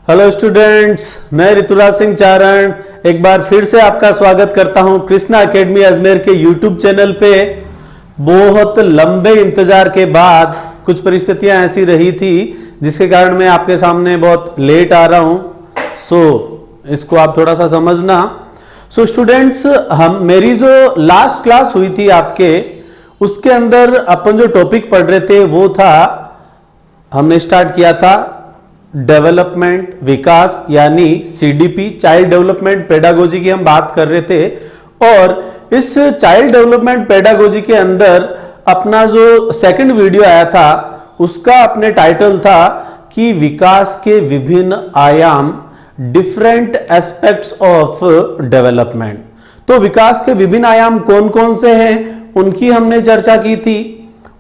Hello students, मैं ऋतुराज सिंह चारण एक बार फिर से आपका स्वागत करता हूं कृष्णा एकेडमी अजमेर के यूट्यूब चैनल पे। बहुत लंबे इंतजार के बाद कुछ परिस्थितियां ऐसी रही थी जिसके कारण मैं आपके सामने बहुत लेट आ रहा हूं। इसको आप थोड़ा सा समझना। स्टूडेंट्स, मेरी जो लास्ट क्लास हुई थी आपके, उसके अंदर अपन जो टॉपिक पढ़ रहे थे वो था, हमने स्टार्ट किया था डेवलपमेंट विकास यानी सीडीपी, चाइल्ड डेवलपमेंट पेडागोजी की हम बात कर रहे थे। और इस चाइल्ड डेवलपमेंट पेडागोजी के अंदर अपना जो सेकंड वीडियो आया था उसका अपने टाइटल था कि विकास के विभिन्न आयाम, डिफरेंट एस्पेक्ट्स ऑफ डेवलपमेंट। तो विकास के विभिन्न आयाम कौन कौन से हैं उनकी हमने चर्चा की थी।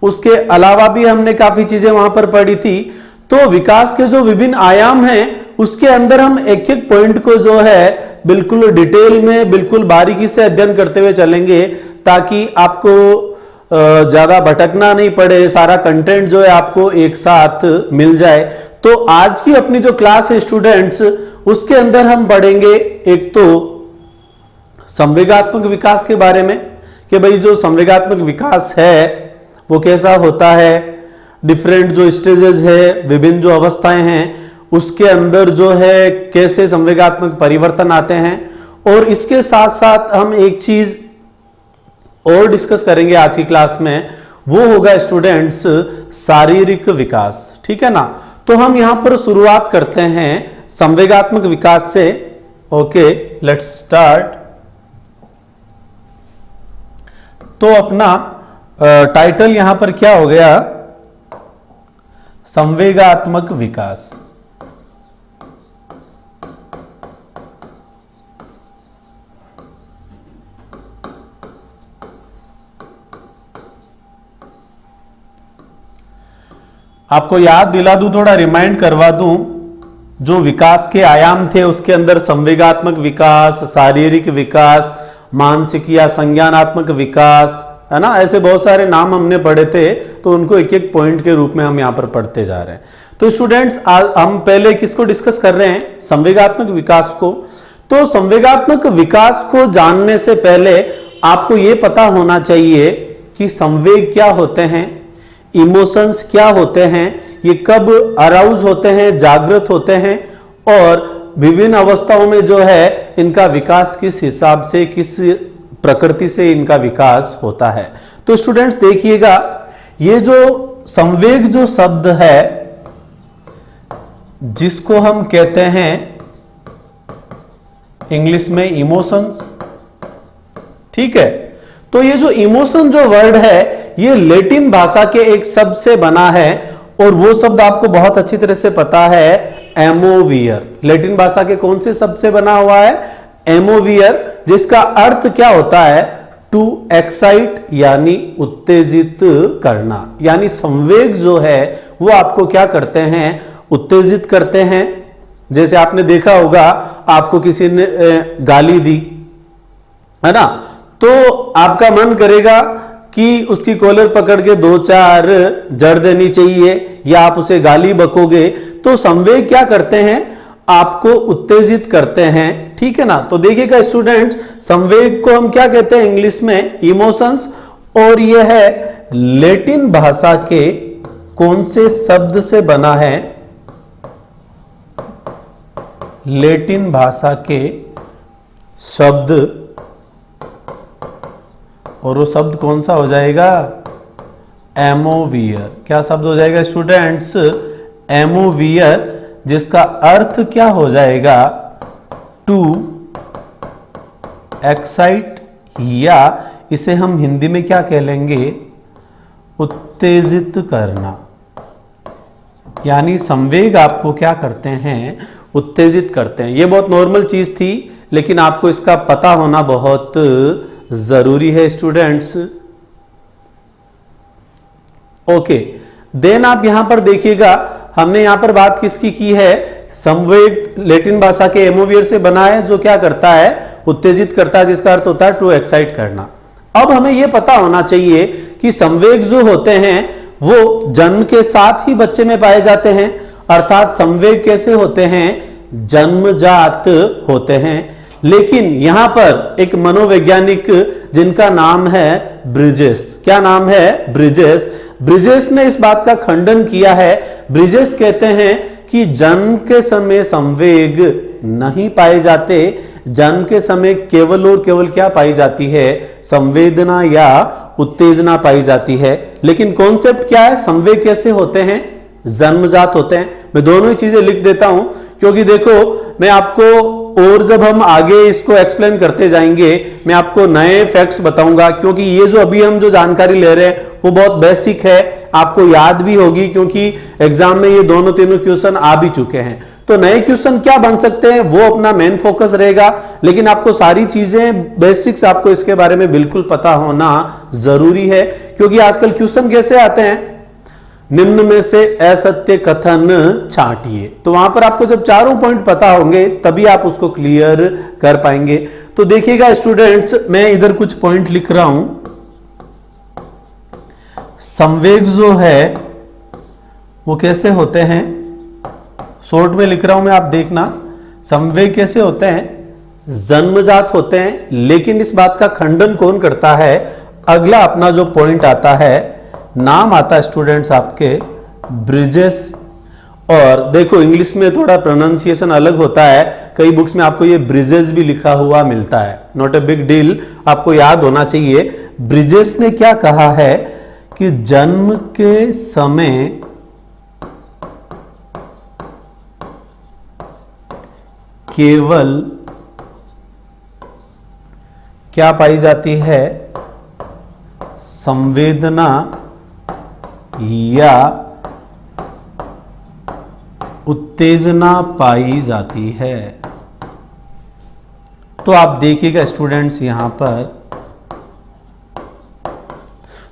उसके अलावा भी हमने काफी चीजें वहां पर पढ़ी थी। तो विकास के जो विभिन्न आयाम हैं उसके अंदर हम एक एक पॉइंट को जो है बिल्कुल डिटेल में, बिल्कुल बारीकी से अध्ययन करते हुए चलेंगे ताकि आपको ज्यादा भटकना नहीं पड़े, सारा कंटेंट जो है आपको एक साथ मिल जाए। तो आज की अपनी जो क्लास है स्टूडेंट्स, उसके अंदर हम पढ़ेंगे एक तो संवेगात्मक विकास के बारे में कि भाई जो संवेगात्मक विकास है वो कैसा होता है, डिफरेंट जो स्टेजेस है, विभिन्न जो अवस्थाएं हैं उसके अंदर जो है कैसे संवेगात्मक परिवर्तन आते हैं। और इसके साथ साथ हम एक चीज और डिस्कस करेंगे आज की क्लास में, वो होगा स्टूडेंट्स शारीरिक विकास। ठीक है ना। तो हम यहां पर शुरुआत करते हैं संवेगात्मक विकास से। Okay, let's start. तो अपना टाइटल यहां पर क्या हो गया, संवेगात्मक विकास। आपको याद दिला दूं, थोड़ा रिमाइंड करवा दूं, जो विकास के आयाम थे उसके अंदर संवेगात्मक विकास, शारीरिक विकास, मानसिक या संज्ञानात्मक विकास, है ना, ऐसे बहुत सारे नाम हमने पढ़े थे। तो उनको एक एक पॉइंट के रूप में हम यहां पर पढ़ते जा रहे हैं। तो स्टूडेंट्स, हम पहले किसको डिस्कस कर रहे हैं, संवेगात्मक विकास को। तो संवेगात्मक विकास को जानने से पहले आपको यह पता होना चाहिए कि संवेग क्या होते हैं, इमोशंस क्या होते हैं, ये कब अराउज होते हैं, जागृत होते हैं, और विभिन्न अवस्थाओं में जो है इनका विकास किस हिसाब से, किस प्रकृति से इनका विकास होता है। तो स्टूडेंट्स देखिएगा, ये जो संवेग जो शब्द है जिसको हम कहते हैं इंग्लिश में इमोशंस, ठीक है। तो ये जो इमोशन जो वर्ड है ये लैटिन भाषा के एक शब्द से बना है, और वो शब्द आपको बहुत अच्छी तरह से पता है, एमोवियर। लैटिन भाषा के कौन से शब्द से बना हुआ है, एमोवियर, जिसका अर्थ क्या होता है, टू एक्साइट यानी उत्तेजित करना। यानी संवेग जो है वो आपको क्या करते हैं, उत्तेजित करते हैं। जैसे आपने देखा होगा, आपको किसी ने गाली दी, है ना, तो आपका मन करेगा कि उसकी कॉलर पकड़ के दो चार जड़ देनी चाहिए, या आप उसे गाली बकोगे। तो संवेग क्या करते हैं, आपको उत्तेजित करते हैं। ठीक है ना। तो देखिएगा स्टूडेंट्स, संवेग को हम क्या कहते हैं इंग्लिश में, इमोशंस। और यह है लैटिन भाषा के कौन से शब्द से बना है, लैटिन भाषा के शब्द, और वो शब्द कौन सा हो जाएगा, एमोवियर। क्या शब्द हो जाएगा स्टूडेंट्स, एमोवियर, जिसका अर्थ क्या हो जाएगा, टू एक्साइट, या इसे हम हिंदी में क्या कह लेंगे, उत्तेजित करना। यानी संवेग आपको क्या करते हैं, उत्तेजित करते हैं। ये बहुत नॉर्मल चीज थी, लेकिन आपको इसका पता होना बहुत जरूरी है स्टूडेंट्स। ओके, देन आप यहां पर देखिएगा, हमने यहां पर बात किसकी की है, संवेग लैटिन भाषा के एमोवियर से बना है, जो क्या करता है, उत्तेजित करता है, जिसका अर्थ होता है टू एक्साइट करना। अब हमें यह पता होना चाहिए कि संवेग जो होते हैं वो जन्म के साथ ही बच्चे में पाए जाते हैं। अर्थात संवेग कैसे होते हैं जन्मजात होते हैं। लेकिन यहां पर एक मनोवैज्ञानिक जिनका नाम है ब्रिजेस, क्या नाम है? ब्रिजेस। ब्रिजेस ने इस बात का खंडन किया है। ब्रिजेस कहते हैं कि जन्म के समय संवेग नहीं पाए जाते। जन्म के समय केवल और केवल क्या पाई जाती है? संवेदना या उत्तेजना पाई जाती है। लेकिन कॉन्सेप्ट क्या है? संवेग कैसे होते हैं? जन्मजात होते हैं। मैं दोनों ही चीजें लिख देता हूं, क्योंकि देखो मैं आपको, और जब हम आगे इसको एक्सप्लेन करते जाएंगे मैं आपको नए फैक्ट्स बताऊंगा, क्योंकि ये जो अभी हम जो जानकारी ले रहे हैं वो बहुत बेसिक है, आपको याद भी होगी, क्योंकि एग्जाम में ये दोनों तीनों क्वेश्चन आ भी चुके हैं। तो नए क्वेश्चन क्या बन सकते हैं वो अपना मेन फोकस रहेगा, लेकिन आपको सारी चीजें बेसिक्स आपको इसके बारे में बिल्कुल पता होना जरूरी है। क्योंकि आजकल क्वेश्चन कैसे आते हैं? निम्न में से असत्य कथन छांटिए। तो वहां पर आपको जब चारों पॉइंट पता होंगे तभी आप उसको क्लियर कर पाएंगे। तो देखिएगा स्टूडेंट्स, मैं इधर कुछ पॉइंट लिख रहा हूं। संवेग जो है वो कैसे होते हैं, शॉर्ट में लिख रहा हूं मैं, आप देखना। संवेग कैसे होते हैं? जन्मजात होते हैं। लेकिन इस बात का खंडन कौन करता है? अगला अपना जो पॉइंट आता है, नाम आता है स्टूडेंट्स आपके ब्रिजेस। और देखो इंग्लिश में थोड़ा प्रोनाउंसिएशन अलग होता है, कई बुक्स में आपको ये ब्रिजेस भी लिखा हुआ मिलता है, नॉट ए बिग डील, आपको याद होना चाहिए। ब्रिजेस ने क्या कहा है कि जन्म के समय केवल क्या पाई जाती है? संवेदना या उत्तेजना पाई जाती है। तो आप देखिएगा स्टूडेंट्स यहां पर,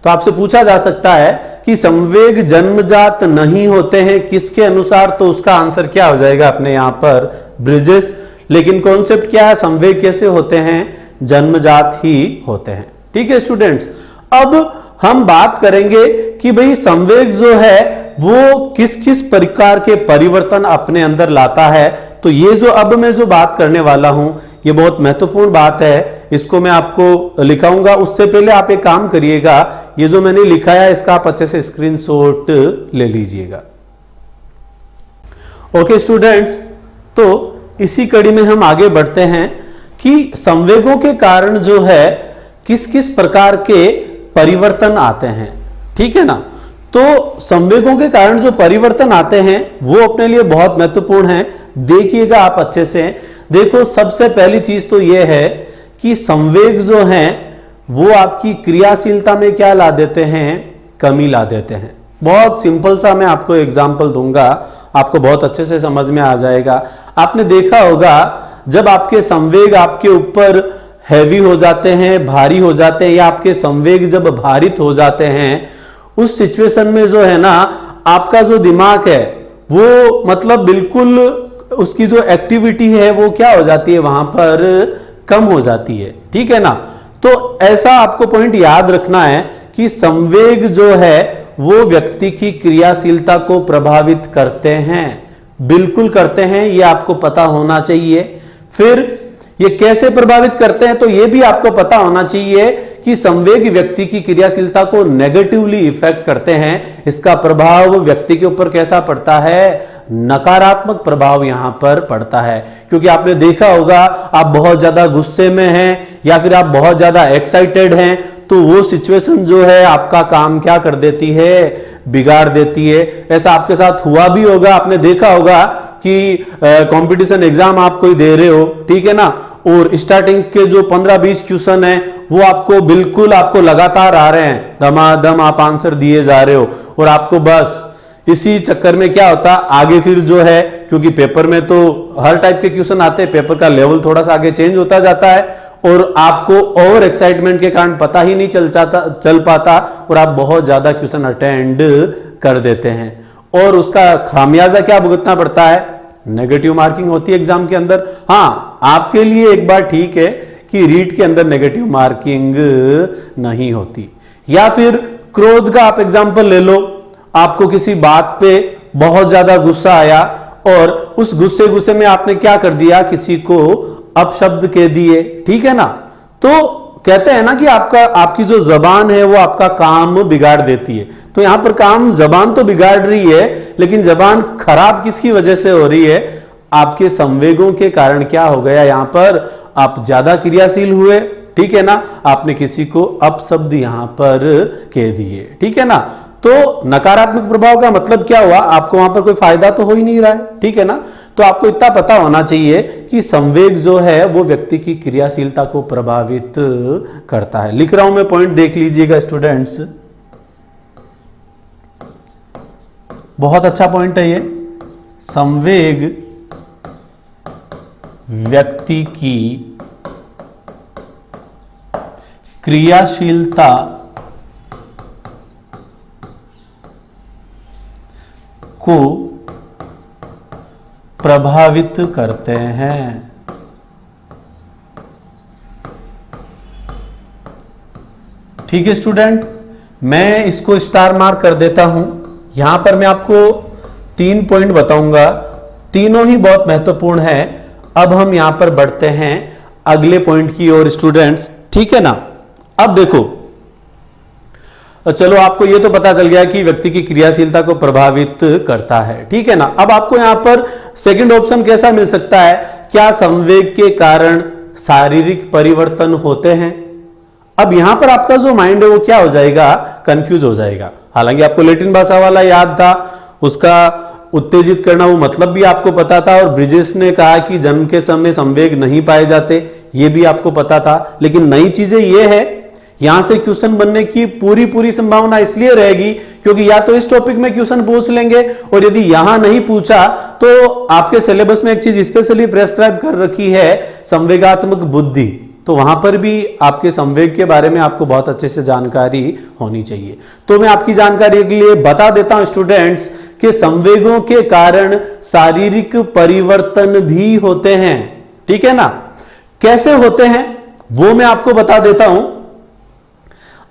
तो आपसे पूछा जा सकता है कि संवेग जन्मजात नहीं होते हैं किसके अनुसार? तो उसका आंसर क्या हो जाएगा अपने यहां पर? ब्रिजेस। लेकिन कॉन्सेप्ट क्या है? संवेग कैसे होते हैं? जन्मजात ही होते हैं। ठीक है स्टूडेंट्स, अब हम बात करेंगे कि भाई संवेग जो है वो किस किस प्रकार के परिवर्तन अपने अंदर लाता है। तो ये जो अब मैं जो बात करने वाला हूं ये बहुत महत्वपूर्ण बात है, इसको मैं आपको लिखाऊंगा। उससे पहले आप एक काम करिएगा, ये जो मैंने लिखा है इसका आप अच्छे से स्क्रीनशॉट ले लीजिएगा। ओके स्टूडेंट्स, तो इसी कड़ी में हम आगे बढ़ते हैं कि संवेगों के कारण जो है किस किस प्रकार के परिवर्तन आते हैं। ठीक है ना? तो संवेगों के कारण जो परिवर्तन आते हैं वो अपने लिए बहुत महत्वपूर्ण है। देखिएगा आप अच्छे से। देखो सबसे पहली चीज तो ये है कि संवेग जो हैं वो आपकी क्रियाशीलता में क्या ला देते हैं? कमी ला देते हैं। बहुत सिंपल सा मैं आपको एग्जांपल दूंगा, आपको बहुत अच्छे से समझ में आ जाएगा। आपने देखा होगा जब आपके संवेग आपके ऊपर हैवी हो जाते हैं, भारी हो जाते हैं, या आपके संवेग जब भारित हो जाते हैं, उस सिचुएशन में जो है ना आपका जो दिमाग है वो मतलब बिल्कुल उसकी जो एक्टिविटी है वो क्या हो जाती है? वहां पर कम हो जाती है। ठीक है ना? तो ऐसा आपको पॉइंट याद रखना है कि संवेग जो है वो व्यक्ति की क्रियाशीलता को प्रभावित करते हैं, बिल्कुल करते हैं, ये आपको पता होना चाहिए। फिर ये कैसे प्रभावित करते हैं? तो ये भी आपको पता होना चाहिए कि संवेग व्यक्ति की क्रियाशीलता को नेगेटिवली इफेक्ट करते हैं। इसका प्रभाव व्यक्ति के ऊपर कैसा पड़ता है? नकारात्मक प्रभाव यहां पर पड़ता है। क्योंकि आपने देखा होगा आप बहुत ज्यादा गुस्से में हैं या फिर आप बहुत ज्यादा एक्साइटेड हैं, तो वो सिचुएशन जो है आपका काम क्या कर देती है? बिगाड़ देती है। ऐसा आपके साथ हुआ भी होगा, आपने देखा होगा कि कंपटीशन एग्जाम आप कोई दे रहे हो, ठीक है ना, और स्टार्टिंग के जो 15-20 क्वेश्चन है वो आपको बिल्कुल आपको लगातार आ रहे हैं, दमादम आप आंसर दिए जा रहे हो, और आपको बस इसी चक्कर में क्या होता आगे फिर जो है, क्योंकि पेपर में तो हर टाइप के क्वेश्चन आते हैं, पेपर का लेवल थोड़ा सा आगे चेंज होता जाता है और आपको ओवर एक्साइटमेंट के कारण पता ही नहीं चल पाता और आप बहुत ज्यादा क्वेश्चन अटेंड कर देते हैं और उसका खामियाजा क्या भुगतना पड़ता है? नेगेटिव मार्किंग होती है एग्जाम के अंदर। हाँ, आपके लिए एक बार ठीक है कि रीट के अंदर नेगेटिव मार्किंग नहीं होती। या फिर क्रोध का आप एग्जाम्पल ले लो, आपको किसी बात पे बहुत ज्यादा गुस्सा आया और उस गुस्से गुस्से में आपने क्या कर दिया, किसी को अपशब्द कह दिए, ठीक है ना। तो कहते हैं ना कि आपकी जो जबान है वो आपका काम बिगाड़ देती है। तो यहां पर काम जबान तो बिगाड़ रही है, लेकिन जबान खराब किसकी वजह से हो रही है, आपके संवेगों के कारण। क्या हो गया यहां पर, आप ज्यादा क्रियाशील हुए, ठीक है ना, आपने किसी को अपशब्द यहां पर कह दिए, ठीक है ना। तो नकारात्मक प्रभाव का मतलब क्या हुआ, आपको वहां पर कोई फायदा तो हो ही नहीं रहा है, ठीक है ना। तो आपको इतना पता होना चाहिए कि संवेग जो है वो व्यक्ति की क्रियाशीलता को प्रभावित करता है। लिख रहा हूं मैं, पॉइंट देख लीजिएगा स्टूडेंट्स, बहुत अच्छा पॉइंट है ये। संवेग व्यक्ति की क्रियाशीलता को प्रभावित करते हैं। ठीक है स्टूडेंट, मैं इसको स्टार मार्क कर देता हूं। यहां पर मैं आपको 3 पॉइंट बताऊंगा, तीनों ही बहुत महत्वपूर्ण है। अब हम यहां पर बढ़ते हैं अगले पॉइंट की ओर स्टूडेंट्स, ठीक है ना। अब देखो, चलो आपको यह तो पता चल गया कि व्यक्ति की क्रियाशीलता को प्रभावित करता है, ठीक है ना। अब आपको यहां पर सेकंड ऑप्शन कैसा मिल सकता है, क्या संवेग के कारण शारीरिक परिवर्तन होते हैं। अब यहां पर आपका जो माइंड है वो क्या हो जाएगा, कंफ्यूज हो जाएगा। हालांकि आपको लैटिन भाषा वाला याद था, उसका उत्तेजित करना वो मतलब भी आपको पता था, और ब्रिजेश ने कहा कि जन्म के समय संवेग नहीं पाए जाते, ये भी आपको पता था। लेकिन नई चीजें ये है, यहां से क्वेश्चन बनने की पूरी संभावना इसलिए रहेगी क्योंकि या तो इस टॉपिक में क्वेश्चन पूछ लेंगे, और यदि यहां नहीं पूछा तो आपके सिलेबस में एक चीज स्पेशली प्रेस्क्राइब कर रखी है, संवेगात्मक बुद्धि। तो वहां पर भी आपके संवेग के बारे में आपको बहुत अच्छे से जानकारी होनी चाहिए। तो मैं आपकी जानकारी के लिए बता देता हूं स्टूडेंट्स कि संवेगों के कारण शारीरिक परिवर्तन भी होते हैं, ठीक है ना। कैसे होते हैं वो मैं आपको बता देता हूं।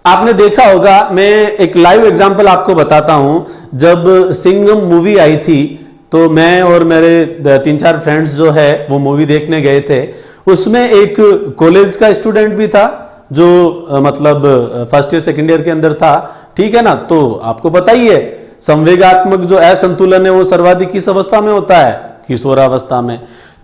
आपने देखा होगा, मैं एक लाइव एग्जांपल आपको बताता हूं। जब सिंघम मूवी आई थी तो मैं और मेरे 3-4 फ्रेंड्स जो है वो मूवी देखने गए थे। उसमें एक कॉलेज का स्टूडेंट भी था जो मतलब फर्स्ट ईयर सेकंड ईयर के अंदर था, ठीक है ना। तो आपको पता ही है संवेगात्मक जो असंतुलन है वो सर्वाधिक किस अवस्था में होता है, किशोरावस्था में।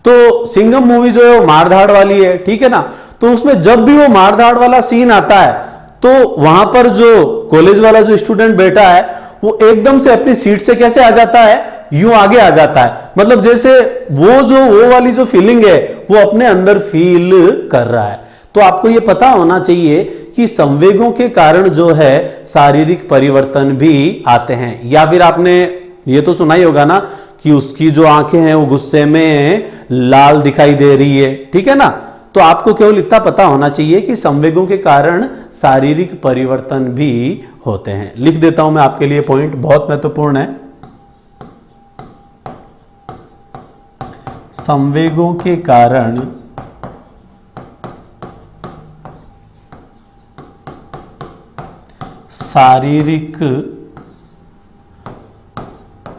तो सिंघम मूवी जो है वो मारधाड़ वाली है, ठीक है ना। तो उसमें जब भी वो मारधाड़ वाला सीन आता है तो वहां पर जो कॉलेज वाला जो स्टूडेंट बैठा है वो एकदम से अपनी सीट से कैसे आ जाता है, यूं आगे आ जाता है। मतलब जैसे वो वाली जो फीलिंग है वो अपने अंदर फील कर रहा है। तो आपको ये पता होना चाहिए कि संवेगों के कारण जो है शारीरिक परिवर्तन भी आते हैं। या फिर आपने ये तो सुना ही होगा ना कि उसकी जो आंखें हैं वो गुस्से में लाल दिखाई दे रही है, ठीक है ना। तो आपको केवल इतना पता होना चाहिए कि संवेगों के कारण शारीरिक परिवर्तन भी होते हैं। लिख देता हूं मैं आपके लिए, पॉइंट बहुत महत्वपूर्ण है। संवेगों के कारण शारीरिक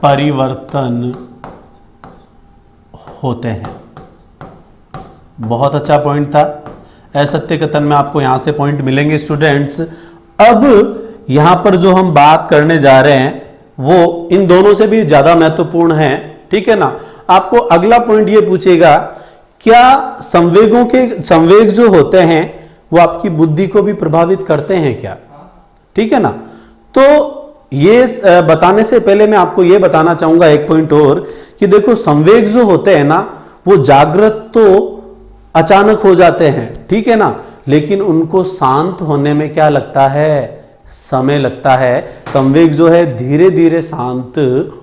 परिवर्तन होते हैं। बहुत अच्छा पॉइंट था। असत्य कथन में आपको यहां से पॉइंट मिलेंगे स्टूडेंट्स। अब यहां पर जो हम बात करने जा रहे हैं वो इन दोनों से भी ज्यादा महत्वपूर्ण है, ठीक है ना। आपको अगला पॉइंट ये पूछेगा, क्या संवेग जो होते हैं वो आपकी बुद्धि को भी प्रभावित करते हैं क्या, ठीक है ना। तो ये बताने से पहले मैं आपको ये बताना चाहूंगा एक पॉइंट और, कि देखो संवेग जो होते हैं ना वो जागृत तो अचानक हो जाते हैं, ठीक है ना, लेकिन उनको शांत होने में क्या लगता है, समय लगता है। संवेग जो है धीरे धीरे शांत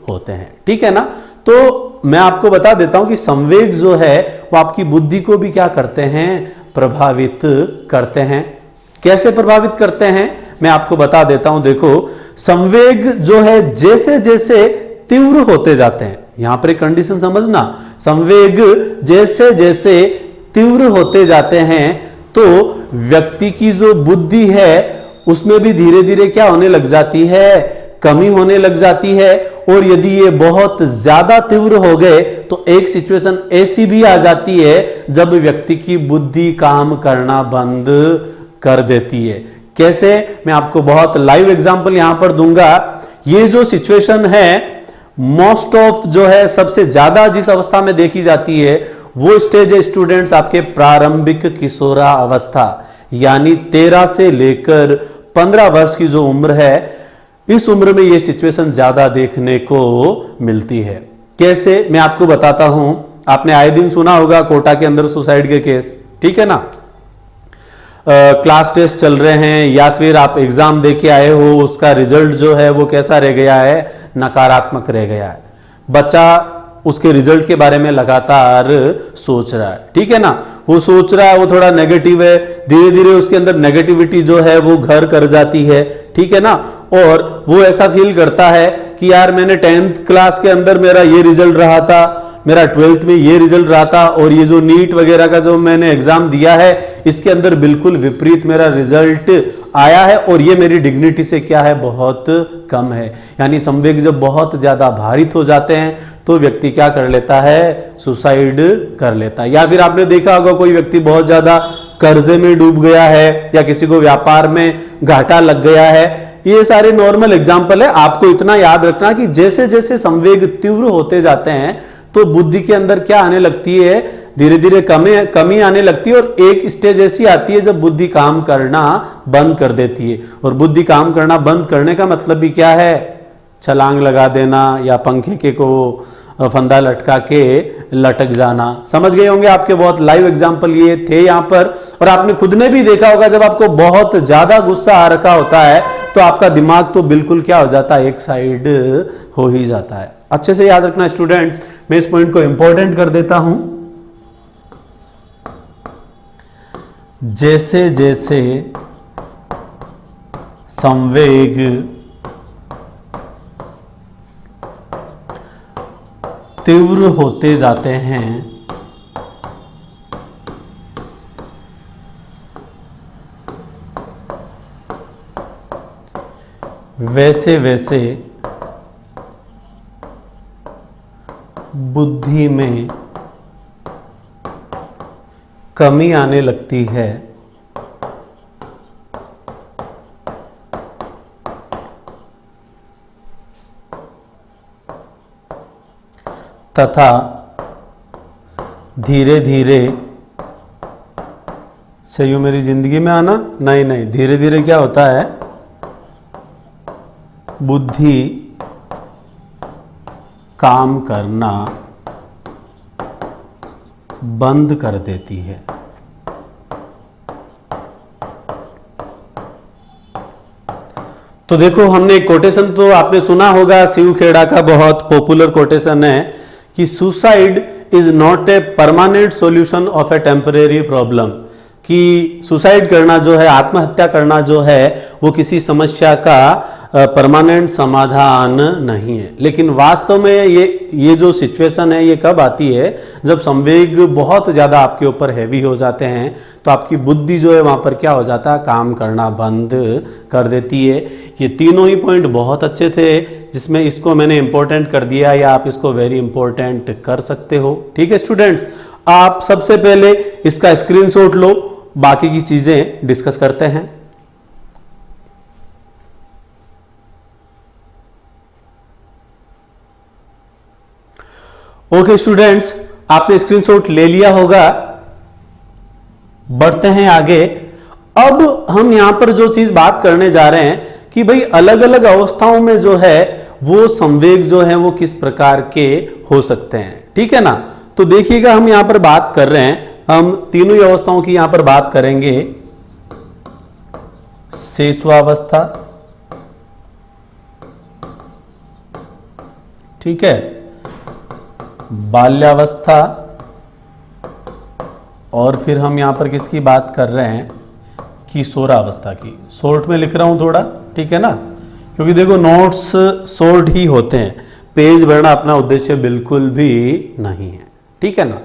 होते हैं, ठीक है ना। तो मैं आपको बता देता हूं कि संवेग जो है वो आपकी बुद्धि को भी क्या करते हैं, प्रभावित करते हैं। कैसे प्रभावित करते हैं मैं आपको बता देता हूं। देखो संवेग जो है जैसे जैसे तीव्र होते जाते हैं, यहां पर एक कंडीशन समझना, संवेग जैसे जैसे तीव्र होते जाते हैं तो व्यक्ति की जो बुद्धि है उसमें भी धीरे धीरे क्या होने लग जाती है, कमी होने लग जाती है, और यदि ये बहुत ज्यादा तीव्र हो गए तो एक सिचुएशन ऐसी भी आ जाती है जब व्यक्ति की बुद्धि काम करना बंद कर देती है। कैसे, मैं आपको बहुत लाइव एग्जांपल यहां पर दूंगा। ये जो सिचुएशन है मोस्ट ऑफ जो है सबसे ज्यादा जिस अवस्था में देखी जाती है वो स्टेज है स्टूडेंट्स आपके प्रारंभिक किशोरा अवस्था, यानी 13 से लेकर 15 वर्ष की जो उम्र है, इस उम्र में ये सिचुएशन ज्यादा देखने को मिलती है। कैसे, मैं आपको बताता हूं। आपने आए दिन सुना होगा कोटा के अंदर सुसाइड के केस, ठीक है ना। क्लास टेस्ट चल रहे हैं या फिर आप एग्जाम दे के आए हो, उसका रिजल्ट जो है वो कैसा रह गया है, नकारात्मक रह गया है। बच्चा उसके रिजल्ट के बारे में लगातार सोच रहा है, ठीक है ना। वो सोच रहा है, वो थोड़ा नेगेटिव है, धीरे धीरे उसके अंदर नेगेटिविटी जो है वो घर कर जाती है, ठीक है ना। और वो ऐसा फील करता है कि यार मैंने 10th क्लास के अंदर मेरा ये रिजल्ट रहा था, मेरा 12th में ये रिजल्ट रहा था, और ये जो नीट वगैरह का जो मैंने एग्जाम दिया है इसके अंदर बिल्कुल विपरीत मेरा रिजल्ट आया है, और ये मेरी डिग्निटी से क्या है, बहुत कम है। यानी संवेग जब बहुत ज्यादा भारित हो जाते हैं तो व्यक्ति क्या कर लेता है, सुसाइड कर लेता है। या फिर आपने देखा होगा कोई व्यक्ति बहुत ज्यादा कर्जे में डूब गया है, या किसी को व्यापार में घाटा लग गया है। ये सारे नॉर्मल एग्जाम्पल है। आपको इतना याद रखना कि जैसे जैसे संवेग तीव्र होते जाते हैं तो बुद्धि के अंदर क्या आने लगती है, धीरे धीरे कमी आने लगती है, और एक स्टेज ऐसी आती है जब बुद्धि काम करना बंद कर देती है। और बुद्धि काम करना बंद करने का मतलब भी क्या है, छलांग लगा देना या पंखे के को फंदा लटका के लटक जाना। समझ गए होंगे, आपके बहुत लाइव एग्जाम्पल ये थे यहां पर। और आपने खुद ने भी देखा होगा जब आपको बहुत ज्यादा गुस्सा आ रखा होता है तो आपका दिमाग तो बिल्कुल क्या हो जाता है, एक साइड हो ही जाता है। अच्छे से याद रखना स्टूडेंट्स, मैं इस पॉइंट को इंपॉर्टेंट कर देता हूं। जैसे जैसे संवेग तीव्र होते जाते हैं वैसे वैसे बुद्धि में कमी आने लगती है, तथा धीरे धीरे से यूं मेरी जिंदगी में आना नहीं, धीरे धीरे क्या होता है, बुद्धि काम करना बंद कर देती है। तो देखो, हमने एक कोटेशन तो आपने सुना होगा, शिव खेड़ा का बहुत पॉपुलर कोटेशन है कि suicide is not a permanent solution of A temporary problem, कि सुसाइड करना जो है, आत्महत्या करना जो है, वो किसी समस्या का परमानेंट समाधान नहीं है। लेकिन वास्तव में ये जो सिचुएशन है ये कब आती है, जब संवेग बहुत ज़्यादा आपके ऊपर हैवी हो जाते हैं, तो आपकी बुद्धि जो है वहाँ पर क्या हो जाता है, काम करना बंद कर देती है। ये तीनों ही पॉइंट बहुत अच्छे थे, जिसमें इसको मैंने इंपॉर्टेंट कर दिया, या आप इसको वेरी इंपॉर्टेंट कर सकते हो। ठीक है स्टूडेंट्स, आप सबसे पहले इसका स्क्रीनशॉट लो, बाकी की चीजें डिस्कस करते हैं। ओके स्टूडेंट्स, आपने स्क्रीनशॉट ले लिया होगा। बढ़ते हैं आगे। अब हम यहां पर जो चीज बात करने जा रहे हैं कि भाई अलग अलग अवस्थाओं में जो है वो संवेग जो है वो किस प्रकार के हो सकते हैं। ठीक है ना, तो देखिएगा हम यहां पर बात कर रहे हैं, हम तीनों ही अवस्थाओं की यहां पर बात करेंगे। शिशुअवस्था, ठीक है, बाल्यावस्था, और फिर हम यहां पर किसकी बात कर रहे हैं, किशोरावस्था की। शॉर्ट में लिख रहा हूं थोड़ा, ठीक है ना, क्योंकि देखो नोट्स शॉर्ट ही होते हैं, पेज भरना अपना उद्देश्य बिल्कुल भी नहीं है। ठीक है ना।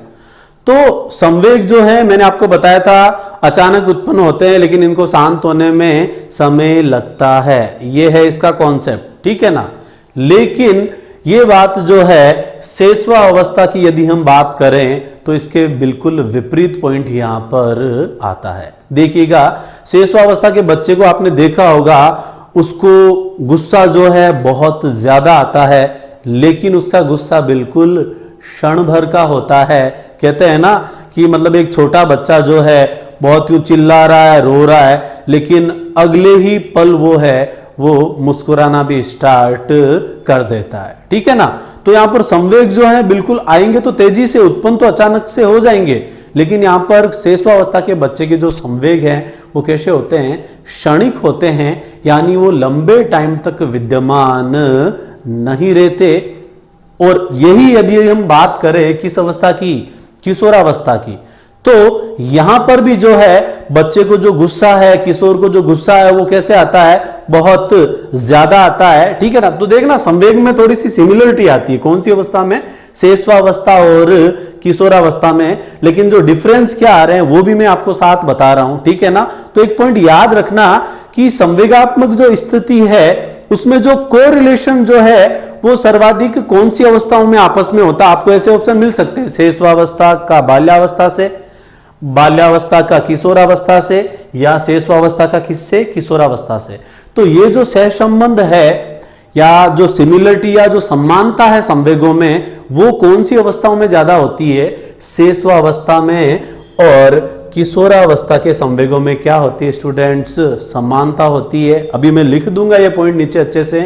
तो संवेग जो है मैंने आपको बताया था अचानक उत्पन्न होते हैं, लेकिन इनको शांत होने में समय लगता है। यह है इसका कॉन्सेप्ट। ठीक है ना। लेकिन ये बात जो है शेषवा अवस्था की यदि हम बात करें तो इसके बिल्कुल विपरीत पॉइंट यहां पर आता है। देखिएगा, शेषवा अवस्था के बच्चे को आपने देखा होगा, उसको गुस्सा जो है बहुत ज्यादा आता है, लेकिन उसका गुस्सा बिल्कुल क्षण भर का होता है। कहते हैं ना कि मतलब एक छोटा बच्चा जो है बहुत यूं चिल्ला रहा है, रो रहा है, लेकिन अगले ही पल वो मुस्कुराना भी स्टार्ट कर देता है, ठीक है ना। तो यहां पर संवेग जो है बिल्कुल आएंगे तो तेजी से, उत्पन्न तो अचानक से हो जाएंगे, लेकिन यहां पर शेषवावस्था के बच्चे के जो संवेग हैं वो कैसे होते हैं, क्षणिक होते हैं, यानी वो लंबे टाइम तक विद्यमान नहीं रहते। और यही यदि हम बात करें किस अवस्था की, किशोरावस्था की, तो यहां पर भी जो है बच्चे को जो गुस्सा है, किशोर को जो गुस्सा है वो कैसे आता है, बहुत ज्यादा आता है, ठीक है ना। तो देखना संवेग में थोड़ी सी सिमिलरिटी आती है, कौन सी अवस्था में, शेषवावस्था और किशोरावस्था में, लेकिन जो डिफरेंस क्या आ रहे हैं वो भी मैं आपको साथ बता रहा हूं, ठीक है ना। तो एक पॉइंट याद रखना कि संवेगात्मक जो स्थिति है उसमें जो कोरिलेशन जो है वो सर्वाधिक कौन सी अवस्थाओं में आपस में होता है। आपको ऐसे ऑप्शन मिल सकते हैं, शेषवावस्था का बाल्यावस्था से, बाल्यावस्था का किशोरावस्था से, या शेषवावस्था का किससे, किशोरावस्था से। तो ये जो सहसंबंध है या जो सिमिलरिटी या जो समानता है संवेगों में, वो कौन सी अवस्थाओं में ज्यादा होती है, शेषवावस्था में, और किशोरावस्था के संवेगों में क्या होती है स्टूडेंट्स, समानता होती है। अभी मैं लिख दूंगा ये पॉइंट नीचे अच्छे से,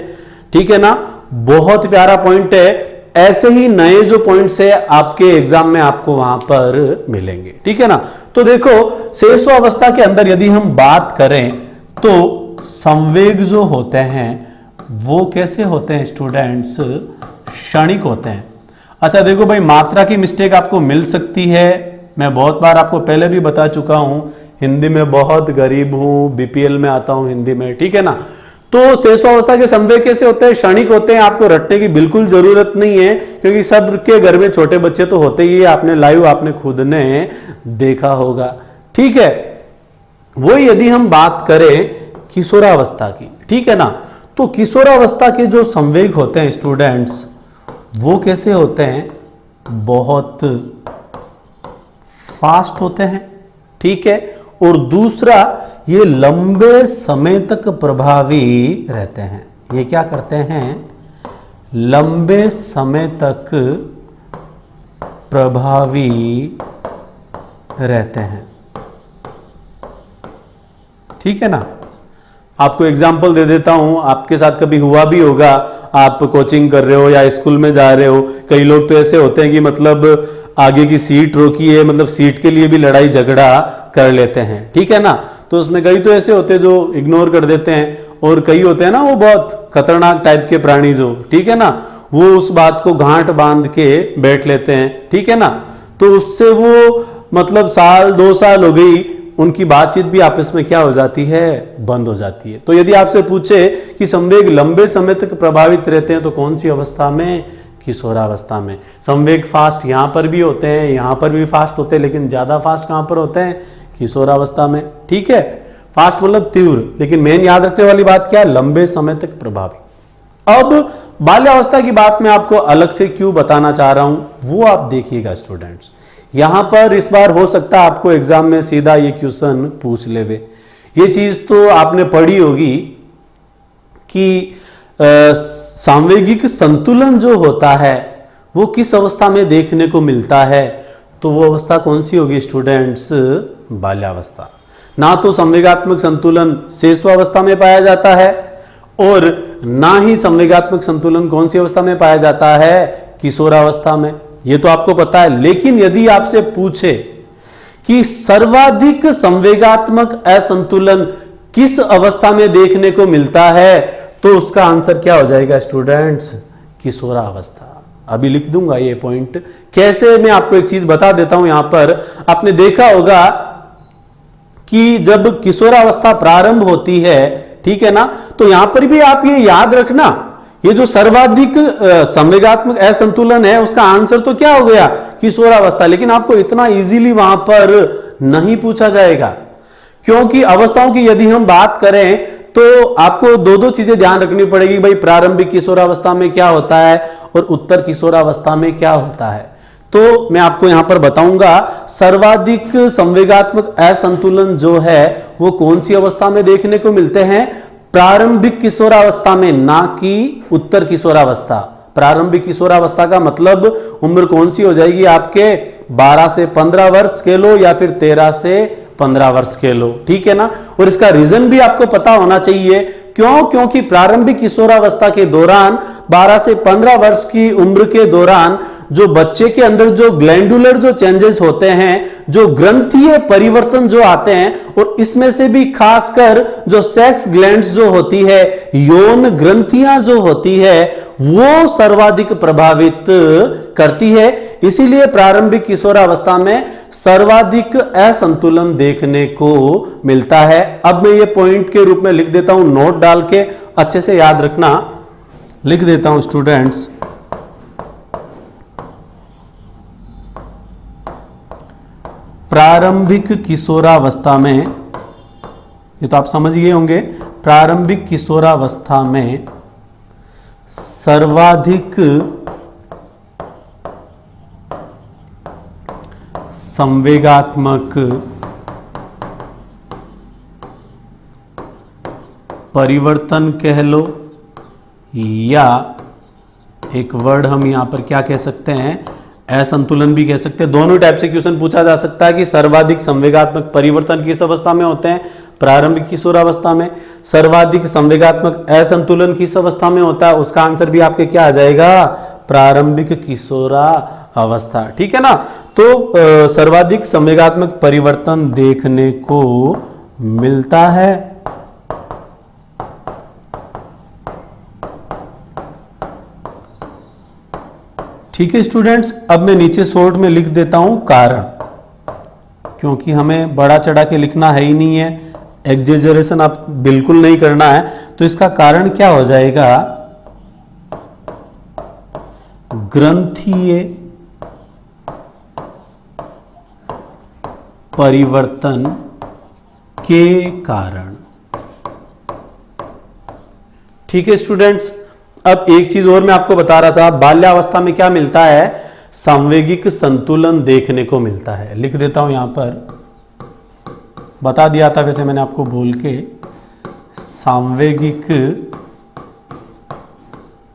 ठीक है ना। बहुत प्यारा पॉइंट है, ऐसे ही नए जो पॉइंट्स है आपके एग्जाम में आपको वहां पर मिलेंगे, ठीक है ना। तो देखो शेषवावस्था के अंदर यदि हम बात करें तो संवेग जो होते हैं वो कैसे होते हैं स्टूडेंट्स, क्षणिक होते हैं। अच्छा देखो भाई, मात्रा की मिस्टेक आपको मिल सकती है, मैं बहुत बार आपको पहले भी बता चुका हूं, हिंदी में बहुत गरीब हूं, बीपीएल में आता हूं हिंदी में, ठीक है ना। तो शेषवावस्था के संवेग कैसे होते हैं, क्षणिक होते हैं, आपको रटने की बिल्कुल जरूरत नहीं है, क्योंकि सबके घर में छोटे बच्चे तो होते ही है, आपने लाइव आपने खुद ने देखा होगा, ठीक है। वो यदि हम बात करें किशोरावस्था की, ठीक है ना, तो किशोरावस्था के जो संवेग होते हैं स्टूडेंट्स वो कैसे होते हैं, बहुत फास्ट होते हैं, ठीक है। और दूसरा, ये लंबे समय तक प्रभावी रहते हैं। ये क्या करते हैं, लंबे समय तक प्रभावी रहते हैं, ठीक है ना। आपको एग्जाम्पल दे देता हूं, आपके साथ कभी हुआ भी होगा, आप कोचिंग कर रहे हो या स्कूल में जा रहे हो, कई लोग तो ऐसे होते हैं कि मतलब आगे की सीट रोकी है, मतलब सीट के लिए भी लड़ाई झगड़ा कर लेते हैं, ठीक है ना। तो उसमें कई तो ऐसे होते हैं जो इग्नोर कर देते हैं, और कई होते हैं ना वो बहुत खतरनाक टाइप के प्राणी जो, ठीक है ना, वो उस बात को गांठ बांध के बैठ लेते हैं, ठीक है ना। तो उससे वो मतलब साल 2 साल हो गई, उनकी बातचीत भी आपस में क्या हो जाती है, बंद हो जाती है। तो यदि आपसे पूछे कि संवेग लंबे समय तक प्रभावित रहते हैं तो कौन सी अवस्था में, किशोरावस्था में। संवेग फास्ट यहां पर भी होते हैं, यहां पर भी फास्ट होते हैं, लेकिन ज्यादा फास्ट कहां पर होते हैं, किशोरावस्था में, ठीक है। फास्ट मतलब तीव्र, लेकिन मेन याद रखने वाली बात क्या है, लंबे समय तक प्रभावी। अब बाल्यावस्था की बात मैं आपको अलग से क्यों बताना चाह रहा हूं वो आप देखिएगा स्टूडेंट्स। यहां पर इस बार हो सकता है आपको एग्जाम में सीधा ये क्वेश्चन पूछ लेवे। ये चीज तो आपने पढ़ी होगी कि सांवेगिक संतुलन जो होता है वो किस अवस्था में देखने को मिलता है, तो वो अवस्था कौन सी होगी स्टूडेंट्स, बाल्यावस्था। ना तो संवेगात्मक संतुलन शेषवावस्था में पाया जाता है, और ना ही संवेगात्मक संतुलन कौन सी अवस्था में पाया जाता है, किशोरावस्था में। ये तो आपको पता है। लेकिन यदि आपसे पूछे कि सर्वाधिक संवेगात्मक असंतुलन किस अवस्था में देखने को मिलता है, तो उसका आंसर क्या हो जाएगा स्टूडेंट्स, किशोरावस्था। अभी लिख दूंगा ये पॉइंट। कैसे, मैं आपको एक चीज बता देता हूं। यहां पर आपने देखा होगा कि जब किशोरावस्था प्रारंभ होती है, ठीक है ना, तो यहां पर भी आप ये याद रखना, ये जो सर्वाधिक संवेगात्मक असंतुलन है उसका आंसर तो क्या हो गया, किशोरावस्था। लेकिन आपको इतना इजीली वहां पर नहीं पूछा जाएगा, क्योंकि अवस्थाओं की यदि हम बात करें तो आपको दो दो चीजें ध्यान रखनी पड़ेगी भाई, प्रारंभिक किशोरावस्था में क्या होता है और उत्तर किशोरावस्था में क्या होता है। तो मैं आपको यहां पर बताऊंगा सर्वाधिक संवेगात्मक असंतुलन जो है वो कौन सी अवस्था में देखने को मिलते हैं, प्रारंभिक किशोरावस्था में, ना कि उत्तर किशोरावस्था। प्रारंभिक किशोरावस्था का मतलब उम्र कौन सी हो जाएगी आपके 12 से 15 वर्ष के लो या फिर 13 से 15 वर्ष के लो, ठीक है ना। और इसका रीजन भी आपको पता होना चाहिए, क्यों? क्योंकि प्रारंभिक किशोरावस्था के दौरान 12 से 15 वर्ष की उम्र के दौरान जो बच्चे के अंदर जो ग्लैंडुलर जो चेंजेस होते हैं, जो ग्रंथीय परिवर्तन जो आते हैं, और इसमें से भी खासकर जो सेक्स ग्लैंड्स जो होती है, यौन ग्रंथियां जो होती है, वो सर्वाधिक प्रभावित करती है। इसीलिए प्रारंभिक किशोरावस्था में सर्वाधिक असंतुलन देखने को मिलता है। अब मैं ये पॉइंट के रूप में लिख देता हूं, नोट डाल के अच्छे से याद रखना, लिख देता हूं स्टूडेंट्स। प्रारंभिक किशोरावस्था में, ये तो आप समझ गए होंगे, प्रारंभिक किशोरावस्था में सर्वाधिक संवेगात्मक परिवर्तन कह लो, या एक वर्ड हम यहां पर क्या कह सकते हैं, असंतुलन भी कह सकते हैं। दोनों टाइप से क्वेश्चन पूछा जा सकता है कि सर्वाधिक संवेगात्मक परिवर्तन किस अवस्था में होते हैं, प्रारंभिक किशोरावस्था में। सर्वाधिक संवेगात्मक असंतुलन किस अवस्था में होता है, उसका आंसर भी आपके क्या आ जाएगा, प्रारंभिक किशोरावस्था, ठीक है ना। तो सर्वाधिक संवेगात्मक परिवर्तन देखने को मिलता है। ठीक है स्टूडेंट्स, अब मैं नीचे शॉर्ट में लिख देता हूं कारण, क्योंकि हमें बड़ा चढ़ा के लिखना है ही नहीं है, एग्जेजरेशन आप बिल्कुल नहीं करना है। तो इसका कारण क्या हो जाएगा, ग्रंथीय परिवर्तन के कारण। ठीक है स्टूडेंट्स, अब एक चीज और मैं आपको बता रहा था, बाल्यावस्था में क्या मिलता है, सांवेगिक संतुलन देखने को मिलता है। लिख देता हूं यहां पर, बता दिया था वैसे मैंने आपको बोल के, सांवेगिक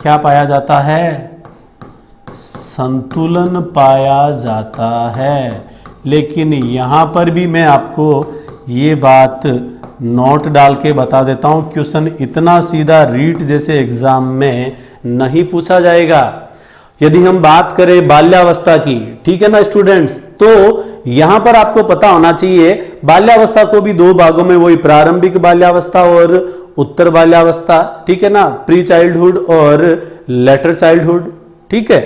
क्या पाया जाता है, संतुलन पाया जाता है। लेकिन यहां पर भी मैं आपको ये बात नोट डाल के बता देता हूं, क्वेश्चन इतना सीधा रीट जैसे एग्जाम में नहीं पूछा जाएगा। यदि हम बात करें बाल्यावस्था की, ठीक है ना स्टूडेंट्स, तो यहां पर आपको पता होना चाहिए बाल्यावस्था को भी दो भागों में, वही प्रारंभिक बाल्यावस्था और उत्तर बाल्यावस्था, ठीक है ना, प्री चाइल्डहुड और लेटर चाइल्डहुड, ठीक है।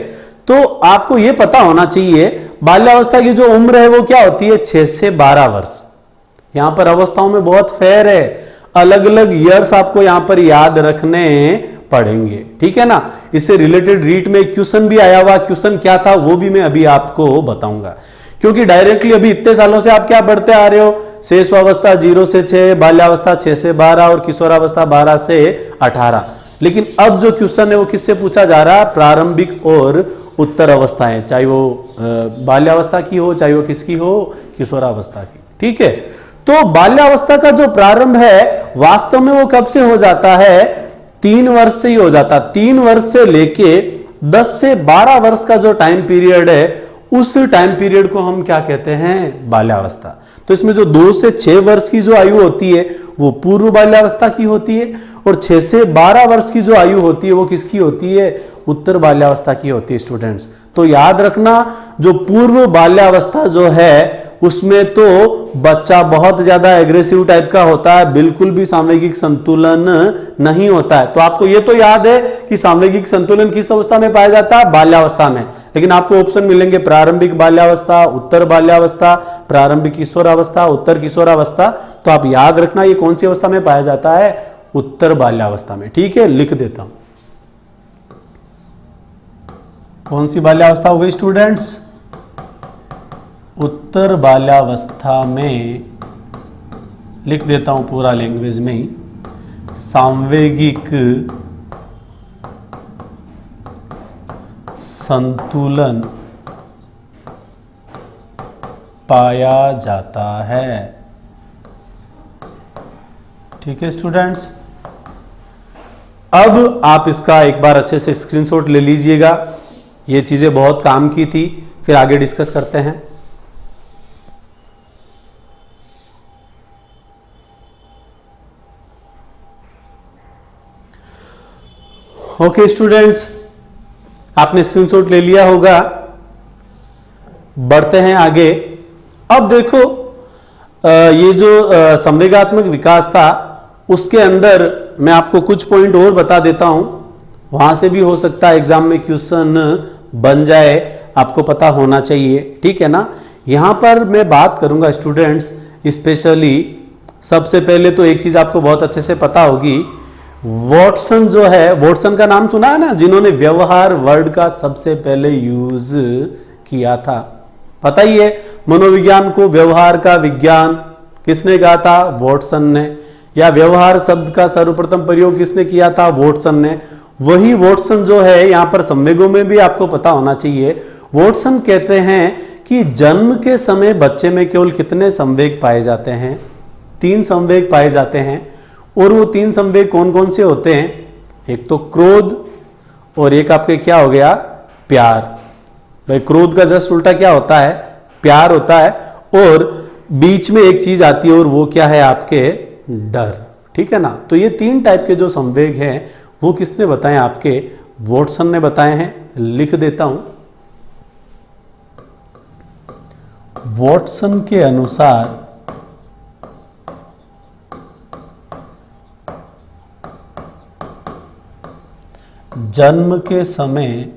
तो आपको यह पता होना चाहिए बाल्यावस्था की जो उम्र है वो क्या होती है, 6 से 12 वर्ष। यहां पर अवस्थाओं में बहुत फेयर है, अलग अलग ईयर्स आपको यहां पर याद रखने पढ़ेंगे, ठीक है ना। इससे रिलेटेड रीट में क्वेश्चन भी आया हुआ, क्वेश्चन क्या था वो भी मैं अभी आपको बताऊंगा, क्योंकि डायरेक्टली अभी इतने सालों से आप क्या पढ़ते आ रहे हो, शेषवावस्था 0 से 6, बाल्यावस्था 6 से 12 और किशोरावस्था 12 से 18। लेकिन अब जो क्वेश्चन है वो किससे पूछा जा रहा है, प्रारंभिक और उत्तर अवस्थाएं, चाहे वो बाल्यावस्था की हो, चाहे वो किसकी हो, किशोरावस्था की, ठीक है। तो बाल्यावस्था का जो प्रारंभ है वास्तव में वो कब से हो जाता है, 3 वर्ष से ही हो जाता। 3 वर्ष से लेके 10 से 12 वर्ष का जो टाइम पीरियड है, उस टाइम पीरियड को हम क्या कहते हैं, बाल्यावस्था। तो इसमें जो 2 से 6 वर्ष की जो आयु होती है वो पूर्व बाल्यावस्था की होती है, और 6 से 12 वर्ष की जो आयु होती है वो किसकी होती है, उत्तर बाल्यावस्था की होती है स्टूडेंट्स। तो याद रखना, जो पूर्व बाल्यावस्था जो है उसमें तो बच्चा बहुत ज्यादा एग्रेसिव टाइप का होता है, बिल्कुल भी सामवेगिक संतुलन नहीं होता है। तो आपको ये तो याद है कि सामवेगिक संतुलन किस अवस्था में पाया जाता है, बाल्यावस्था में। लेकिन आपको ऑप्शन मिलेंगे प्रारंभिक बाल्यावस्था, उत्तर बाल्यावस्था, प्रारंभिक किशोरावस्था, उत्तर किशोरावस्था। तो आप याद रखना ये कौन सी अवस्था में पाया जाता है, उत्तर बाल्यावस्था में, ठीक है। लिख देता हूं, कौन सी बाल्यावस्था हो गई स्टूडेंट्स, उत्तर बाल्यावस्था में। लिख देता हूं पूरा लैंग्वेज में ही, सांवेगिक संतुलन पाया जाता है। ठीक है स्टूडेंट्स, अब आप इसका एक बार अच्छे से स्क्रीनशॉट ले लीजिएगा। ये चीजें बहुत काम की थी, फिर आगे डिस्कस करते हैं। ओके स्टूडेंट्स, आपने स्क्रीनशॉट ले लिया होगा। बढ़ते हैं आगे। अब देखो, ये जो संवेगात्मक विकास था उसके अंदर मैं आपको कुछ पॉइंट और बता देता हूं, वहां से भी हो सकता है एग्जाम में क्वेश्चन बन जाए, आपको पता होना चाहिए। ठीक है ना। यहां पर मैं बात करूंगा स्टूडेंट्स, स्पेशली सबसे पहले तो एक चीज आपको बहुत अच्छे से पता होगी, वॉटसन जो है, वॉटसन का नाम सुना है ना, जिन्होंने व्यवहार वर्ड का सबसे पहले यूज किया था। पता ही है, मनोविज्ञान को व्यवहार का विज्ञान किसने कहा था? वॉटसन ने। या व्यवहार शब्द का सर्वप्रथम प्रयोग किसने किया था? वॉटसन ने। वही वॉटसन जो है, यहां पर संवेगों में भी आपको पता होना चाहिए, वॉटसन कहते हैं कि जन्म के समय बच्चे में केवल कितने संवेग पाए जाते हैं? 3 संवेग पाए जाते हैं। और वो 3 संवेग कौन कौन से होते हैं? एक तो क्रोध, और एक आपके क्या हो गया? प्यार। भाई क्रोध का जस्ट उल्टा क्या होता है? प्यार होता है। और बीच में एक चीज आती है, और वो क्या है? आपके डर। ठीक है ना। तो ये 3 टाइप के जो संवेग हैं वो किसने बताए? आपके वॉटसन ने बताए हैं। लिख देता हूं, वॉटसन के अनुसार जन्म के समय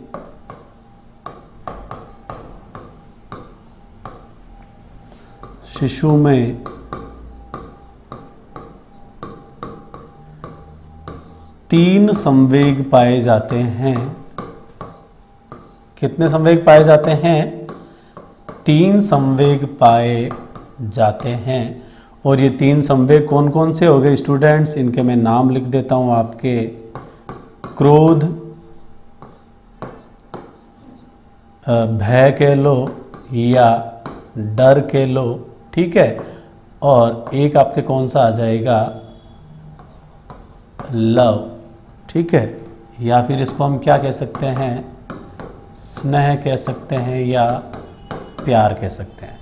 शिशु में तीन संवेग पाए जाते हैं। कितने संवेग पाए जाते हैं? 3 संवेग पाए जाते हैं। और ये 3 संवेग कौन कौन से हो गए स्टूडेंट्स? इनके मैं नाम लिख देता हूं आपके। क्रोध, भय कह लो या डर कह लो। ठीक है। और एक आपके कौन सा आ जाएगा? लव। ठीक है। या फिर इसको हम क्या कह सकते हैं? स्नेह कह सकते हैं या प्यार कह सकते हैं।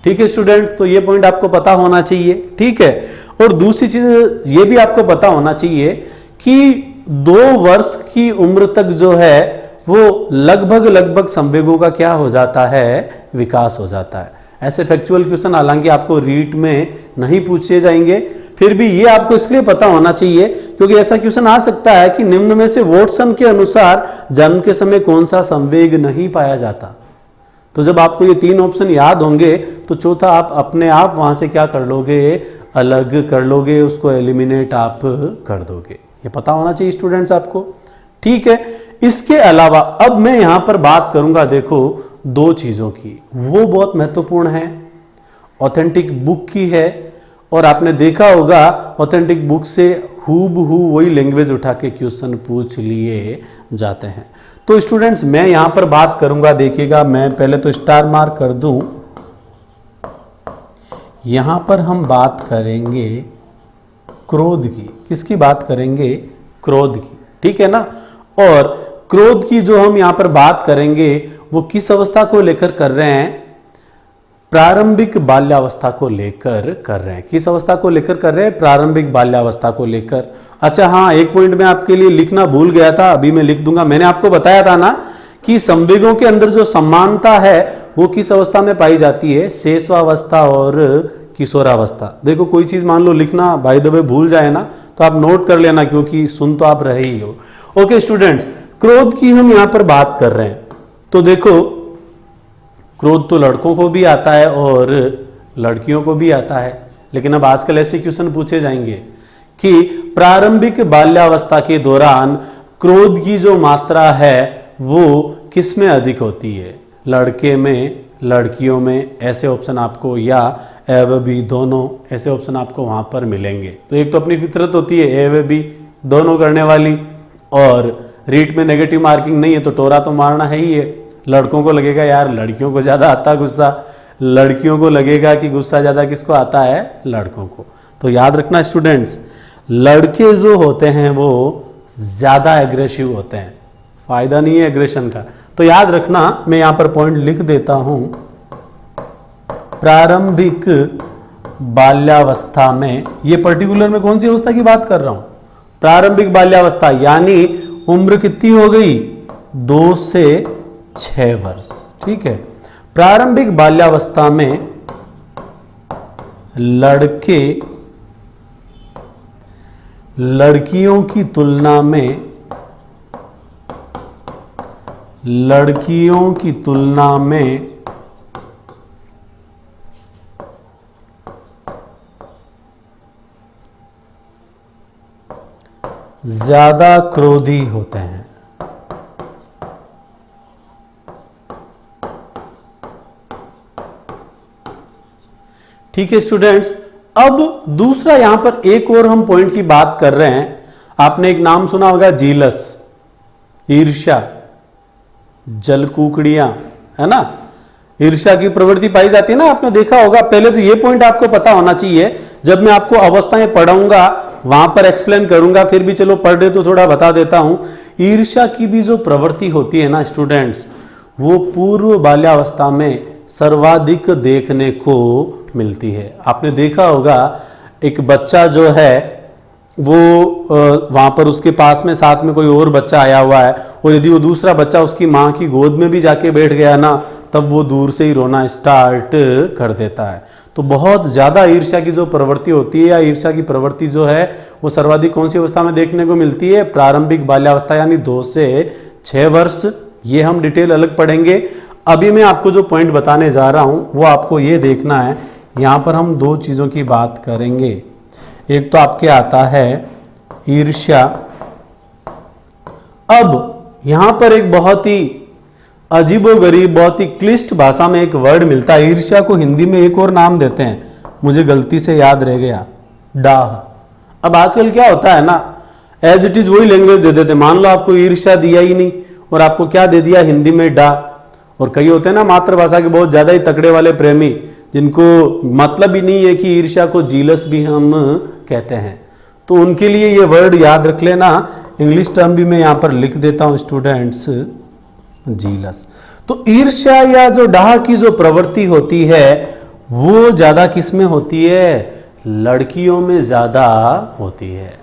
ठीक है स्टूडेंट, तो ये पॉइंट आपको पता होना चाहिए। ठीक है। और दूसरी चीज ये भी आपको पता होना चाहिए कि 2 वर्ष की उम्र तक जो है वो लगभग संवेगों का क्या हो जाता है? विकास हो जाता है। ऐसे फैक्चुअल क्वेश्चन हालांकि आपको रीट में नहीं पूछे जाएंगे, फिर भी ये आपको इसलिए पता होना चाहिए क्योंकि ऐसा क्वेश्चन आ सकता है कि निम्न में से वॉटसन के अनुसार जन्म के समय कौन सा संवेग नहीं पाया जाता। तो जब आपको ये 3 ऑप्शन याद होंगे तो चौथा आप अपने आप वहां से क्या कर लोगे? अलग कर लोगे, उसको एलिमिनेट आप कर दोगे। ये पता होना चाहिए स्टूडेंट्स आपको। ठीक है। इसके अलावा अब मैं यहां पर बात करूंगा, देखो 2 चीजों की, वो बहुत महत्वपूर्ण है। ऑथेंटिक बुक की है, और आपने देखा होगा ऑथेंटिक बुक से हूबहू वही लैंग्वेज उठा के क्वेश्चन पूछ लिए जाते हैं। तो स्टूडेंट्स मैं यहां पर बात करूंगा, देखिएगा मैं पहले तो स्टार मार्क कर दूं। यहां पर हम बात करेंगे क्रोध की। किसकी बात करेंगे? क्रोध की। ठीक है ना। और क्रोध की जो हम यहां पर बात करेंगे वो किस अवस्था को लेकर कर रहे हैं? प्रारंभिक बाल्यावस्था को लेकर कर रहे हैं। किस अवस्था को लेकर कर रहे हैं? प्रारंभिक बाल्यावस्था को लेकर। अच्छा हाँ, एक पॉइंट मैं आपके लिए लिखना भूल गया था, अभी मैं लिख दूंगा। मैंने आपको बताया था ना कि संवेगों के अंदर जो समानता है वो किस अवस्था में पाई जाती है? शेषवावस्था और किशोरावस्था। देखो कोई चीज मान लो लिखना बाय द वे भूल जाए ना तो आप नोट कर लेना, क्योंकि सुन तो आप रहे ही हो। ओके स्टूडेंट्स, क्रोध की हम यहां पर बात कर रहे हैं। तो देखो क्रोध तो लड़कों को भी आता है और लड़कियों को भी आता है, लेकिन अब आजकल ऐसे क्वेश्चन पूछे जाएंगे कि प्रारंभिक बाल्यावस्था के दौरान क्रोध की जो मात्रा है वो किस में अधिक होती है? लड़के में लड़कियों में ऐसे ऑप्शन आपको, या ए व बी दोनों ऐसे ऑप्शन आपको वहाँ पर मिलेंगे। तो एक तो अपनी फितरत होती है ए व बी दोनों करने वाली, और रीट में नेगेटिव मार्किंग नहीं है तो टोरा तो मारना है ही है। लड़कों को लगेगा यार लड़कियों को ज़्यादा आता गुस्सा, लड़कियों को लगेगा कि गुस्सा ज़्यादा किसको आता है, लड़कों को। तो याद रखना स्टूडेंट्स, लड़के जो होते हैं वो ज़्यादा एग्रेसिव होते हैं, फायदा नहीं है एग्रेशन का। तो याद रखना, मैं यहाँ पर पॉइंट लिख देता हूँ, प्रारंभिक बाल्यावस्था में, ये पर्टिकुलर में कौन सी अवस्था की बात कर रहा हूँ, प्रारंभिक बाल्यावस्था, यानी उम्र कितनी हो गई, 2 से 6 वर्ष। ठीक है, प्रारंभिक बाल्यावस्था में लड़के लड़कियों की तुलना में ज्यादा क्रोधी होते हैं। ठीक है स्टूडेंट्स, अब दूसरा यहां पर एक और हम पॉइंट की बात कर रहे हैं। आपने एक नाम सुना होगा, जीलस, ईर्ष्या, जलकुकड़ियां, है ना, ईर्ष्या की प्रवृत्ति पाई जाती है ना, आपने देखा होगा। पहले तो ये पॉइंट आपको पता होना चाहिए, जब मैं आपको अवस्थाएं पढ़ाऊंगा वहां पर एक्सप्लेन करूंगा, फिर भी चलो पढ़ रहे तो थोड़ा बता देता हूं। ईर्ष्या की भी जो प्रवृत्ति होती है ना स्टूडेंट्स, वो पूर्व बाल्यावस्था में सर्वाधिक देखने को मिलती है। आपने देखा होगा एक बच्चा जो है वो वहां पर उसके पास में साथ में कोई और बच्चा आया हुआ है, और यदि वो दूसरा बच्चा उसकी माँ की गोद में भी जाके बैठ गया ना, तब वो दूर से ही रोना स्टार्ट कर देता है। तो बहुत ज़्यादा ईर्ष्या की जो प्रवृत्ति होती है, या ईर्ष्या की प्रवृत्ति जो है वो सर्वाधिक कौन सी अवस्था में देखने को मिलती है, प्रारंभिक बाल्यावस्था, यानी 2 से 6 वर्ष। ये हम डिटेल अलग पढ़ेंगे। अभी मैं आपको जो पॉइंट बताने जा रहा हूँ वो आपको ये देखना है। यहाँ पर हम 2 चीज़ों की बात करेंगे। एक तो आपके आता है ईर्ष्या। अब यहाँ पर एक बहुत ही अजीबोगरीब, बहुत ही क्लिष्ट भाषा में एक वर्ड मिलता है। ईर्ष्या को हिंदी में एक और नाम देते हैं, मुझे गलती से याद रह गया, डाह। अब आजकल क्या होता है ना, एज इट इज वही लैंग्वेज दे देते। मान लो आपको ईर्ष्या दिया ही नहीं और आपको क्या दे दिया, हिंदी में डा। और कई होते हैं ना मातृभाषा के बहुत ज्यादा ही तकड़े वाले प्रेमी, जिनको मतलब ही नहीं है कि ईर्ष्या को जीलस भी हम कहते हैं, तो उनके लिए ये वर्ड याद रख लेना। इंग्लिश टर्म भी मैं यहाँ पर लिख देता हूँ स्टूडेंट्स, जीलस। तो ईर्ष्या या जो डाह की जो प्रवृत्ति होती है वो ज्यादा किस में होती है, लड़कियों में ज्यादा होती है।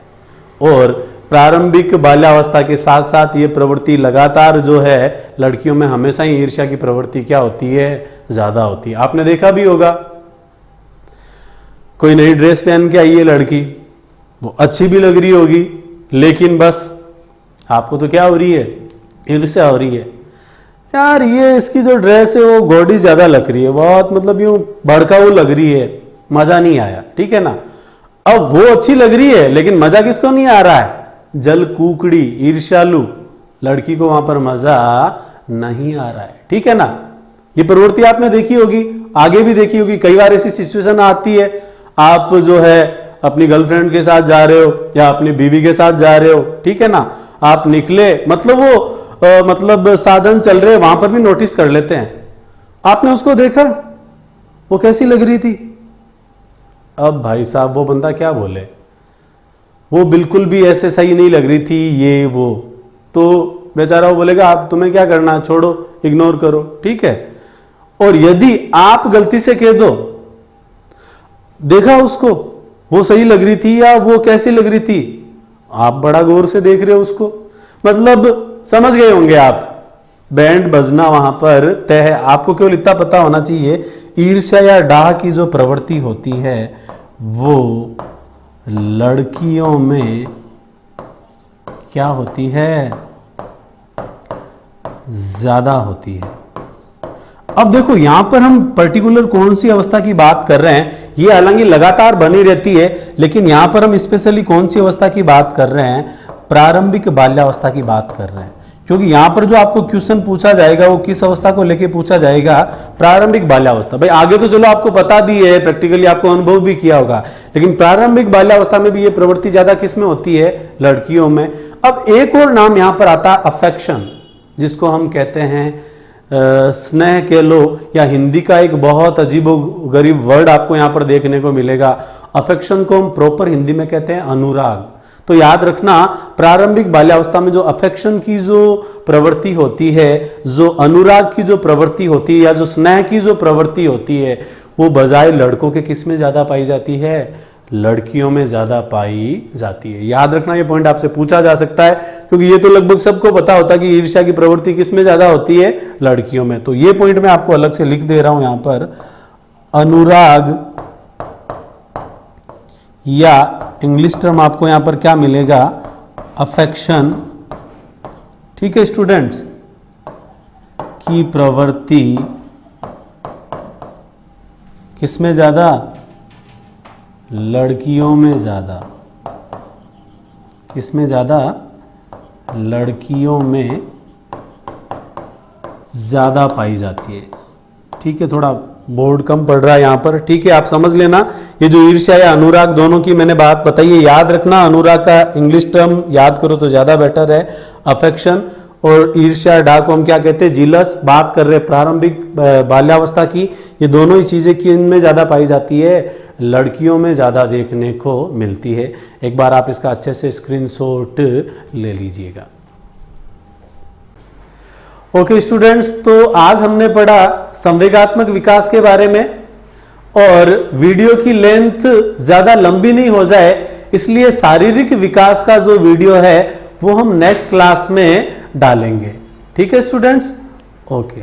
और प्रारंभिक बाल्यावस्था के साथ साथ ये प्रवृत्ति लगातार जो है लड़कियों में हमेशा ही ईर्ष्या की प्रवृत्ति क्या होती है, ज्यादा होती है। आपने देखा भी होगा, कोई नई ड्रेस पहन के आई है लड़की, वो अच्छी भी लग रही होगी, लेकिन बस आपको तो क्या हो रही है, ईर्ष्या हो रही है। यार ये इसकी जो ड्रेस है वो गॉडी ज्यादा लग रही है, बहुत मतलब यूं भड़काऊ लग रही है, मजा नहीं आया। ठीक है ना, अब वो अच्छी लग रही है लेकिन मजा किसको नहीं आ रहा है, जल कुकड़ी, ईर्ष्यालु लड़की को वहां पर मजा नहीं आ रहा है। ठीक है ना, ये प्रवृत्ति आपने देखी होगी, आगे भी देखी होगी। कई बार ऐसी सिचुएशन आती है, आप जो है अपनी गर्लफ्रेंड के साथ जा रहे हो या अपनी बीवी के साथ जा रहे हो, ठीक है ना, आप निकले, मतलब वो मतलब साधन चल रहे, वहां पर भी नोटिस कर लेते हैं, आपने उसको देखा वो कैसी लग रही थी। अब भाई साहब वो बंदा क्या बोले, वो बिल्कुल भी ऐसे सही नहीं लग रही थी ये वो, तो बेचारा वो बोलेगा आप तुम्हें क्या करना, छोड़ो, इग्नोर करो। ठीक है, और यदि आप गलती से कह दो देखा उसको वो सही लग रही थी या वो कैसी लग रही थी, आप बड़ा गौर से देख रहे हो उसको, मतलब समझ गए होंगे आप, बैंड बजना वहां पर तय है। आपको केवल इतना पता होना चाहिए, ईर्ष्या या डाह की जो प्रवृत्ति होती है वो लड़कियों में क्या होती है, ज्यादा होती है। अब देखो यहां पर हम पर्टिकुलर कौन सी अवस्था की बात कर रहे हैं, ये हालांकि लगातार बनी रहती है, लेकिन यहां पर हम स्पेशली कौन सी अवस्था की बात कर रहे हैं, प्रारंभिक बाल्यावस्था की बात कर रहे हैं। क्योंकि यहां पर जो आपको क्वेश्चन पूछा जाएगा वो किस अवस्था को लेके पूछा जाएगा, प्रारंभिक बाल्यावस्था। भाई आगे तो चलो आपको पता भी है, प्रैक्टिकली आपको अनुभव भी किया होगा, लेकिन प्रारंभिक बाल्यावस्था में भी ये प्रवृत्ति ज्यादा किस में होती है, लड़कियों में। अब एक और नाम यहां पर आता है अफेक्शन, जिसको हम कहते हैं स्नेह कह लो, या हिंदी का एक बहुत अजीबोगरीब वर्ड आपको यहां पर देखने को मिलेगा। अफेक्शन को हम प्रॉपर हिंदी में कहते हैं अनुराग। तो याद रखना, प्रारंभिक बाल्यावस्था में जो अफेक्शन की जो प्रवृत्ति होती है, जो अनुराग की जो प्रवृत्ति होती है, या जो स्नेह की जो प्रवृत्ति होती है, वो बजाय लड़कों के किस में ज्यादा पाई जाती है, लड़कियों में ज्यादा पाई जाती है। याद रखना, ये पॉइंट आपसे पूछा जा सकता है, क्योंकि ये तो लगभग सबको पता होता है कि ईर्ष्या की प्रवृत्ति किस में ज्यादा होती है, लड़कियों में। तो ये पॉइंट मैं आपको अलग से लिख दे रहा हूं यहां पर, अनुराग, या इंग्लिश टर्म आपको यहां पर क्या मिलेगा, अफेक्शन। ठीक है स्टूडेंट्स, की प्रवृत्ति किसमें ज्यादा, लड़कियों में ज्यादा। किसमें ज्यादा, लड़कियों में ज्यादा पाई जाती है। ठीक है, थोड़ा बोर्ड कम पड़ रहा है यहां पर, ठीक है, आप समझ लेना। ये जो ईर्ष्या या अनुराग दोनों की मैंने बात बताई है, याद रखना। अनुराग का इंग्लिश टर्म याद करो तो ज्यादा बेटर है, अफेक्शन। और ईर्ष्या डा को हम क्या कहते हैं, जीलस। बात कर रहे प्रारंभिक बाल्यावस्था की, ये दोनों ही चीजें किन में ज्यादा पाई जाती है, लड़कियों में ज्यादा देखने को मिलती है। एक बार आप इसका अच्छे से स्क्रीनशॉट ले लीजिएगा। ओके स्टूडेंट्स, तो आज हमने पढ़ा संवेगात्मक विकास के बारे में, और वीडियो की लेंथ ज्यादा लंबी नहीं हो जाए इसलिए शारीरिक विकास का जो वीडियो है वो हम नेक्स्ट क्लास में डालेंगे। ठीक है स्टूडेंट्स, ओके।